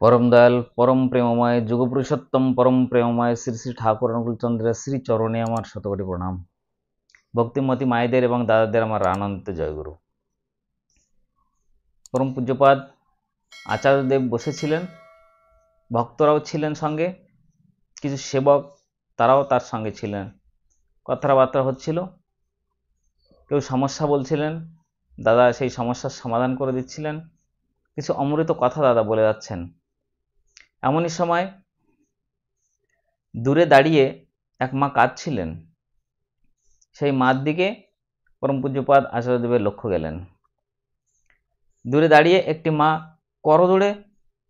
परम दयाल परम प्रेममय যুগপুরুষোত্তম परम প্রেমময় শ্রী শ্রী ঠাকুর অনুকূলচন্দ্রের শ্রী চরণে আমার শতকোটি প্রণাম। ভক্তিমতী মায়েদের এবং দাদাদের আমার আনন্দিত জয়গুরু। পরম পূজ্যপাদ আচার্যদেব বসেছিলেন, ভক্তরাও ছিলেন সঙ্গে, কিছু সেবক তারাও তার সঙ্গে ছিলেন। কথাবার্তা হচ্ছিল, কেউ সমস্যা বলছিলেন, দাদা সেই সমস্যার সমাধান করে দিচ্ছিলেন। কিছু অমৃত কথা দাদা বলে যাচ্ছেন। এমনই সময় দূরে দাঁড়িয়ে এক মা কাঁদছিলেন। সেই মার দিকে পরম পূজ্যপাদ আচার্যদেবের লক্ষ্য গেলেন। দূরে দাঁড়িয়ে একটি মা করজোড়ে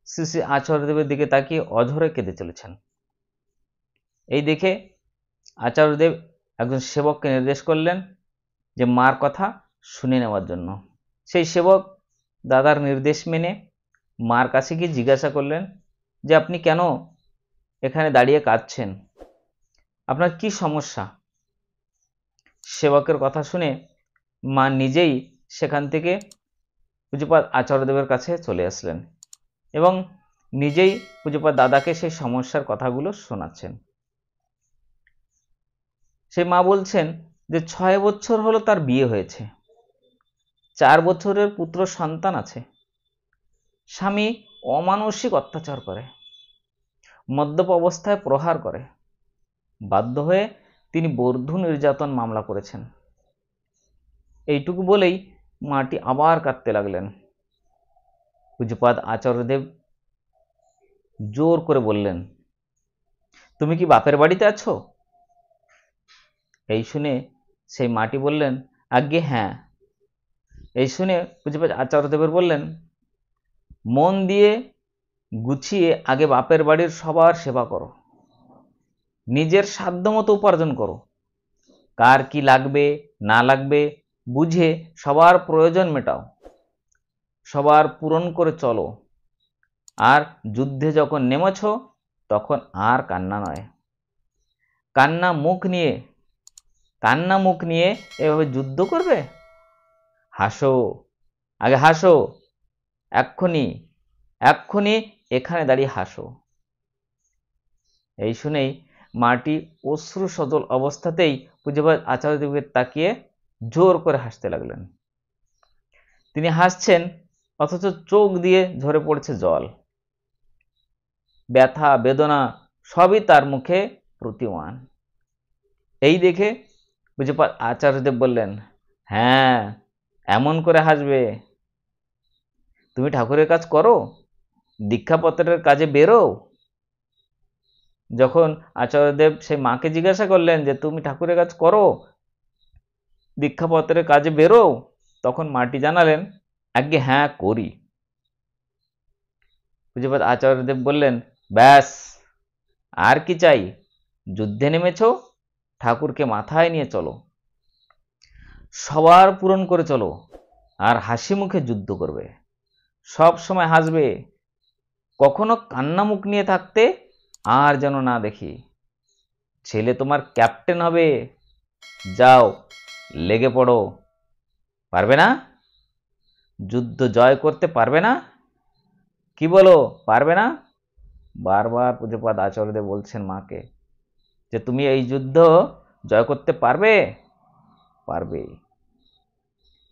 শ্রী শ্রী আচার্যদেবের দিকে তাকিয়ে অঝরে কেঁদে চলেছেন। এই দেখে আচার্যদেব একজন সেবককে নির্দেশ করলেন যে মার কথা শুনে নেওয়ার জন্য। সেই সেবক দাদার নির্দেশ মেনে মার কাছে গিয়ে জিজ্ঞাসা করলেন যে আপনি কেন এখানে দাঁড়িয়ে কাঁদছেন, আপনার কি সমস্যা? সেবকের কথা শুনে মা নিজেই সেখান থেকে পূজ্যপাদ আচার্যদেবের কাছে চলে আসলেন এবং নিজেই পূজ্যপাদ দাদাকে সেই সমস্যার কথাগুলো শোনাচ্ছেন। সেই মা বলছেন যে 6 বছর হলো তার বিয়ে হয়েছে, 4 বছরের পুত্র সন্তান আছে। স্বামী অমানসিক অত্যাচার করে, মদ্যপ অবস্থায় প্রহার করে। বাধ্য হয়ে তিনি বধূ নির্যাতন মামলা করেছেন। এইটুকু বলেই মাটি আবার কাঁদতে লাগলেন। পূজ্যপাদ আচার্যদেব জোর করে বললেন, তুমি কি বাপের বাড়িতে আছো? এই শুনে সেই মাটি বললেন, আজ্ঞে হ্যাঁ। এই শুনে পূজ্যপাদ আচার্যদেবের বললেন, মন দিয়ে গুছিয়ে আগে বাপের বাড়ির সবার সেবা করো, নিজের সাধ্যমতো উপার্জন করো, কার কি লাগবে না লাগবে বুঝে সবার প্রয়োজন মেটাও, সবার পূরণ করে চলো। আর যুদ্ধে যখন নেমেছ তখন আর কান্না নয়, কান্না মুখ নিয়ে এভাবে যুদ্ধ করবে? হাসো, আগে হাসো, এক্ষুনি এখানে দাঁড়িয়ে হাসো। এই শুনেই মাটি অশ্রু সজল অবস্থাতেই পূজ্যপাদ আচার্যদেবকে তাকিয়ে জোর করে হাসতে লাগলেন। তিনি হাসছেন অথচ চোখ দিয়ে ঝরে পড়ছে জল। ব্যথা বেদনা সবই তার মুখে প্রতীয়মান। এই দেখে পূজ্যপাদ আচার্যদেব বললেন, হ্যাঁ এমন করে হাসবে। তুমি ঠাকুরের কাজ করো, দীক্ষাপত্রের কাজে বেরো। যখন আচার্যদেব সেই মাকে জিজ্ঞাসা করলেন যে তুমি ঠাকুরের কাজ করো, দীক্ষাপত্রের কাজে বেরো, তখন মাটি জানালেন, আজ্ঞে হ্যাঁ করি। পূজ্যপাদ আচার্যদেব বললেন, ব্যাস আর কি চাই? যুদ্ধে নেমেছ, ঠাকুরকে মাথায় নিয়ে চলো, সবার পূরণ করে চলো, আর হাসি মুখে যুদ্ধ করবে, সব সময় হাসবে, কখনো কান্না মুখ নিয়ে থাকতে আর যেন না দেখি। ছেলে তোমার ক্যাপ্টেন হবে, যাও লেগে পড়ো। পারবে না? যুদ্ধ জয় করতে পারবে না? কি বলো, পারবে না? বারবার পূজ্যপাদ আচার্যদেব বলছেন মাকে যে তুমি এই যুদ্ধ জয় করতে পারবে? পারবে।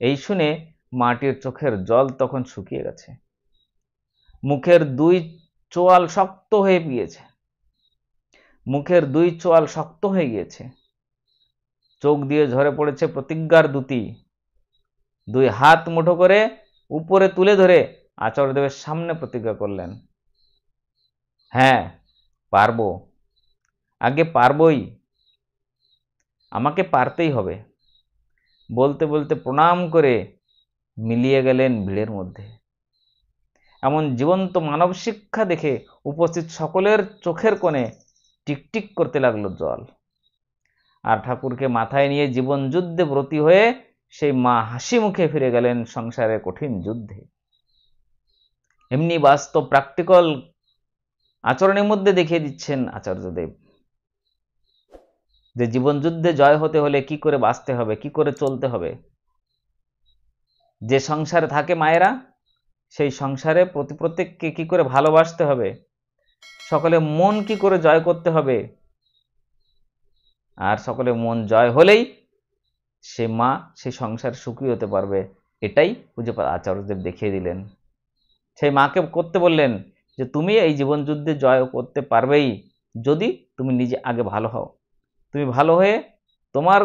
এই শুনে মাটির চোখের জল তখন শুকিয়ে গেছে, মুখের দুই চোয়াল শক্ত হয়ে গিয়েছে, চোখ দিয়ে ঝরে পড়েছে প্রতিজ্ঞার দ্যুতি। দুই হাত মুঠো করে উপরে তুলে ধরে আচার্যদেবের সামনে প্রতিজ্ঞা করলেন, হ্যাঁ পারবো, আগে পারবই, আমাকে পারতেই হবে। বলতে বলতে প্রণাম করে মিলিয়ে গেলেন ভিড়ের মধ্যে। এমন জীবন্ত মানব শিক্ষা দেখে উপস্থিত সকলের চোখের কোণে টিকটিক করতে লাগলো জল। আর ঠাকুরকে মাথায় নিয়ে জীবন যুদ্ধে ব্রতী হয়ে সেই মা হাসি মুখে ফিরে গেলেন সংসারের কঠিন যুদ্ধে। এমনি বাস্তব প্র্যাকটিক্যাল আচরণের মধ্যে দেখিয়ে দিচ্ছেন আচার্যদেব যে জীবন যুদ্ধে জয় হতে হলে কি করে বাঁচতে হবে, কি করে চলতে হবে। যে সংসারে থাকে মায়েরা, সেই সংসারে প্রত্যেককে কি করে ভালোবাসতে হবে, সকলে মন কি করে জয় করতে হবে, আর সকলে মন জয় হলেই সে মা সেই সংসার সুখী হতে পারবে। এটাই পূজ্যপাদ আচার্যদেব দেখিয়ে দিলেন। সেই মাকে করতে বললেন যে তুমি এই জীবন যুদ্ধে জয় করতে পারবেই যদি তুমি নিজে আগে ভালো হও। তুমি ভালো হয়ে তোমার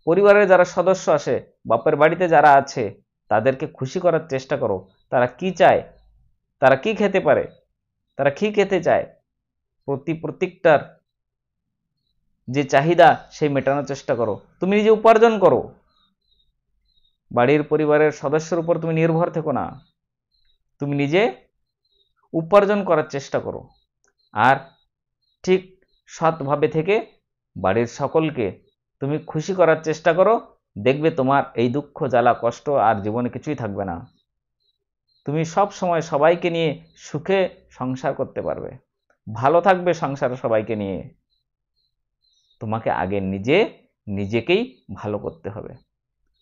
পরিবারের যারা সদস্য আসে, বাপের বাড়িতে যারা আছে, তাদেরকে খুশি করার চেষ্টা করো। তারা কি চায়, তারা কি খেতে পারে, তারা কি খেতে চায়, প্রত্যেকটার যে চাহিদা সেই মেটানোর চেষ্টা করো। তুমি নিজে উপার্জন করো, বাড়ির পরিবারের সদস্যের উপর তুমি নির্ভর থেকো না, তুমি নিজে উপার্জন করার চেষ্টা করো। আর ঠিক সৎভাবে থেকে বাড়ির সকলকে তুমি খুশি করার চেষ্টা করো। দেখবে তোমার এই দুঃখ জ্বালা কষ্ট আর জীবনে কিছুই থাকবে না। তুমি সব সময় সবাইকে নিয়ে সুখে সংসার করতে পারবে, ভালো থাকবে সংসারে সবাইকে নিয়ে। তোমাকে আগে নিজেকেই ভালো করতে হবে।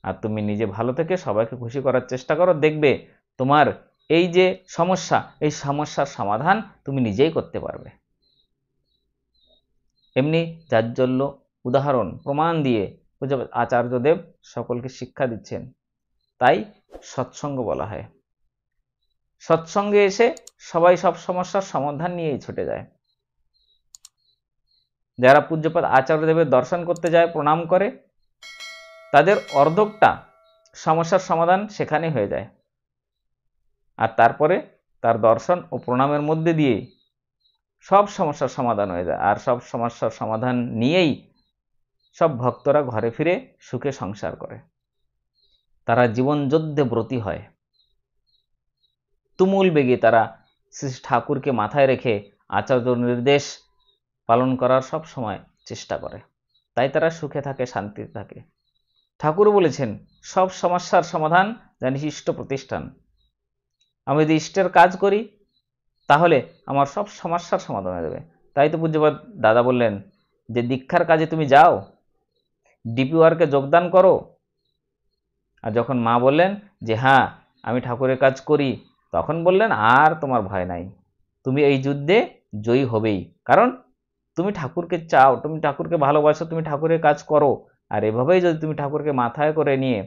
আর তুমি নিজে ভালো থেকে সবাইকে খুশি করার চেষ্টা করো, দেখবে তোমার এই যে সমস্যা, এই সমস্যার সমাধান তুমি নিজেই করতে পারবে। এমনি জাজ্জল্য উদাহরণ প্রমাণ দিয়ে আচার্যদেব সকলকে শিক্ষা দিচ্ছেন। তাই সৎসঙ্গ বলা হয়। সৎসঙ্গে এসে সবাই সব সমস্যার সমাধান নিয়েই ছুটে যায়। যারা পূজ্যপাদ আচার্যদেবের দর্শন করতে যায়, প্রণাম করে, তাদের অর্ধেকটা সমস্যার সমাধান সেখানে হয়ে যায়। আর তারপরে তার দর্শন ও প্রণামের মধ্যে দিয়েই সব সমস্যার সমাধান হয়ে যায়। আর সব সমস্যার সমাধান নিয়েই সব ভক্তরা ঘরে ফিরে সুখে সংসার করে। তারা জীবন যুদ্ধে ব্রতী হয়। তুমুল বেগে তারা শ্রী ঠাকুরকে মাথায় রেখে আচার্য নির্দেশ পালন করার সব সময় চেষ্টা করে। তাই তারা সুখে থাকে, শান্তিতে থাকে। ঠাকুর বলেছেন সব সমস্যার সমাধান জানিস ইষ্ট প্রতিষ্ঠান। আমি যদি ইষ্টের কাজ করি তাহলে আমার সব সমস্যার সমাধান হয়ে যাবে। তাই তো পূজ্যপাদ দাদা বললেন যে দীক্ষার কাজে তুমি যাও, ডিপি ওয়ার্কে যোগদান করো। আর যখন মা বললেন যে হ্যাঁ আমি ঠাকুরের কাজ করি, তখন বললেন আর তোমার ভয় নাই, তুমি এই যুদ্ধে জয়ী হবেই। কারণ তুমি ঠাকুরকে চাও, তুমি ঠাকুরকে ভালোবাসো, তুমি ঠাকুরের কাজ করো। আর এভাবেই যদি তুমি ঠাকুরকে মাথায় করে নিয়ে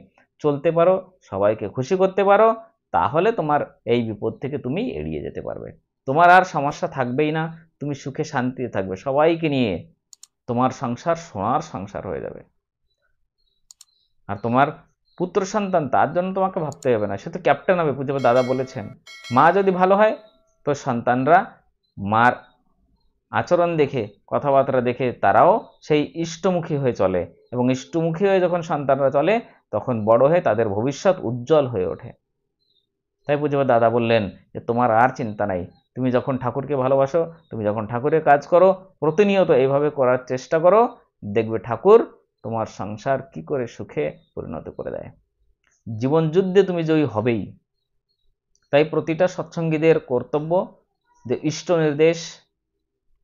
চলতে পারো, সবাইকে খুশি করতে পারো, তাহলে তোমার এই বিপদ থেকে তুমি এড়িয়ে যেতে পারবে। তোমার আর সমস্যা থাকবেই না, তুমি সুখে শান্তিতে থাকবে, সবাইকে নিয়ে তোমার সংসার সোনার সংসার হয়ে যাবে। আর তোমার পুত্র সন্তান, তার জন্য তোমাকে ভাবতে হবে না, সে তো ক্যাপ্টেন হবে। পূজ্যপাদ দাদা বলেছেন মা যদি ভালো হয় তো সন্তানরা মার আচরণ দেখে, কথাবার্তা দেখে তারাও সেই ইষ্টমুখী হয়ে চলে। এবং ইষ্টমুখী হয়ে যখন সন্তানরা চলে, তখন বড় হয়ে তাদের ভবিষ্যৎ উজ্জ্বল হয়ে ওঠে। তাই পূজ্যপাদ দাদা বললেন যে তোমার আর চিন্তা নাই, তুমি যখন ঠাকুরকে ভালোবাসো, তুমি যখন ঠাকুরের কাজ করো, প্রতিনিয়ত এইভাবে করার চেষ্টা করো, দেখবে ঠাকুর তোমার সংসার কি করে সুখে পরিণত করে দেয়। জীবন যুদ্ধে তুমি জয়ী হবেই। তাই প্রতিটা সৎসঙ্গীদের কর্তব্য যে ইষ্ট নির্দেশ,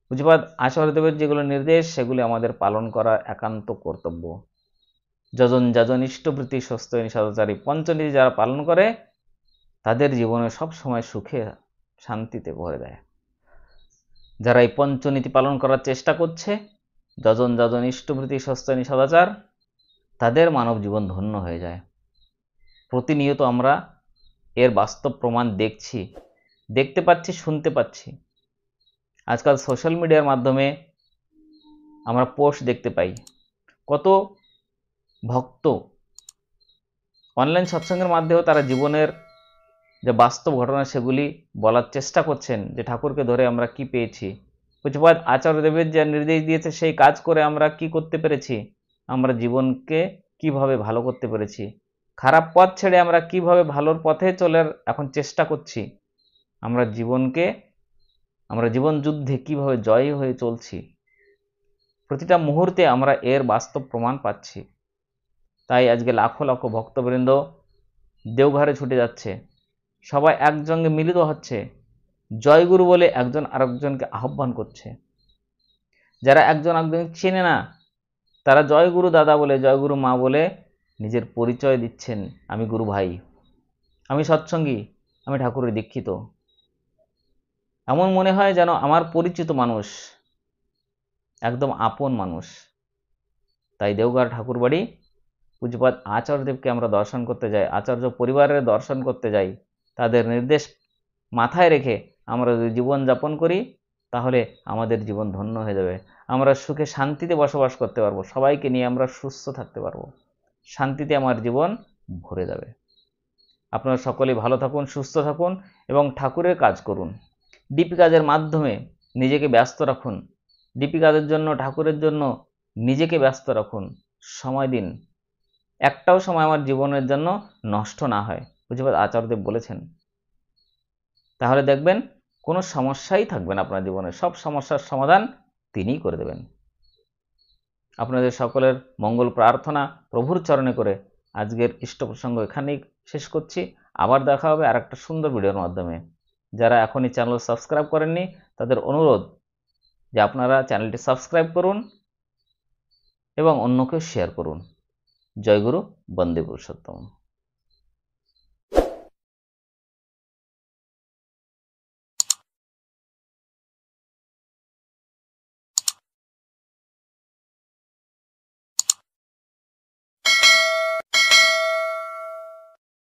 পূজ্যপাদ আচার্যদেবের যেগুলো নির্দেশ, সেগুলি আমাদের পালন করা একান্ত কর্তব্য। যজন যজন ইষ্টবৃত্তি স্বস্তি সদাচারী পঞ্চনীতি যারা পালন করে, তাদের জীবনে সব সময় সুখে শান্তিতে ভরে দেয়। যারা এই পঞ্চনীতি পালন করার চেষ্টা করছে, যজন যজন ইষ্টবৃত্তি স্বস্তি সদাচার, তাদের মানব জীবন ধন্য হয়ে যায়। প্রতিনিয়ত আমরা এর বাস্তব প্রমাণ দেখতে পাচ্ছি, শুনতে পাচ্ছি। আজকাল সোশ্যাল মিডিয়ার মাধ্যমে আমরা পোস্ট দেখতে পাই, কত ভক্ত অনলাইন সৎসঙ্গের মাধ্যমেও তারা জীবনের যে বাস্তব ঘটনা সেগুলি বলার চেষ্টা করছেন, যে ঠাকুরকে ধরে আমরা কি পেয়েছি, পূজ্যপাদ আচার্যদেবের যা নির্দেশ দিয়েছে সেই কাজ করে আমরা কি করতে পেরেছি, আমরা জীবনকে কিভাবে ভালো করতে পেরেছি, খারাপ পথ ছেড়ে আমরা কিভাবে ভালোর পথে চলে এখন চেষ্টা করছি, আমরা জীবন যুদ্ধে কিভাবে জয়ী হয়ে চলছি, প্রতিটা মুহূর্তে আমরা এর বাস্তব প্রমাণ পাচ্ছি। তাই আজকে লাখো লাখো ভক্তবৃন্দ দেওঘরে ছুটে যাচ্ছে, সবাই একসঙ্গে মিলিত হচ্ছে, জয়গুরু বলে একজন আরেকজনকে আহ্বান করছে। যারা একজন একজনকে চেনে না, তারা জয়গুরু দাদা বলে, জয়গুরু মা বলে নিজের পরিচয় দিচ্ছেন, আমি গুরু ভাই, আমি সৎসঙ্গী, আমি ঠাকুরের দীক্ষিত, এমন মনে হয় যেন আমার পরিচিত মানুষ, একদম আপন মানুষ। তাই দেওঘর ঠাকুরবাড়ি পূজ্যপাদ আচার্যদেবকে আমরা দর্শন করতে যাই, আচার্য পরিবারের দর্শন করতে যাই। তাদের নির্দেশ মাথায় রেখে আমরা যদি জীবন যাপন করি তাহলে আমাদের জীবন ধন্য হয়ে যাবে। আমরা সুখে শান্তিতে বসবাস করতে পারবো, সবাইকে নিয়ে আমরা সুস্থ থাকতে পারবো, শান্তিতে আমার জীবন ভরে যাবে। আপনারা সকলেই ভালো থাকুন, সুস্থ থাকুন এবং ঠাকুরের কাজ করুন। ডিপি কাজের মাধ্যমে নিজেকে ব্যস্ত রাখুন, ডিপি কাজের জন্য, ঠাকুরের জন্য নিজেকে ব্যস্ত রাখুন, সময় দিন। একটাও সময় আমার জীবনের জন্য নষ্ট না হয়, পূজ্যপাদ আচার্যদেব বলেছেন। তাহলে দেখবেন কোনো সমস্যাই থাকবে না আপনার জীবনে, সব সমস্যার সমাধান তিনিই করে দেবেন। আপনাদের সকলের মঙ্গল প্রার্থনা প্রভুর চরণে করে আজকের ইষ্ট প্রসঙ্গ এখানেই শেষ করছি। আবার দেখা হবে আর একটা সুন্দর ভিডিওর মাধ্যমে। যারা এখনই চ্যানেল সাবস্ক্রাইব করেননি তাদের অনুরোধ যে আপনারা চ্যানেলটি সাবস্ক্রাইব করুন এবং অন্যকেও শেয়ার করুন। জয় গুরু, বন্দে পুরুষোত্তম।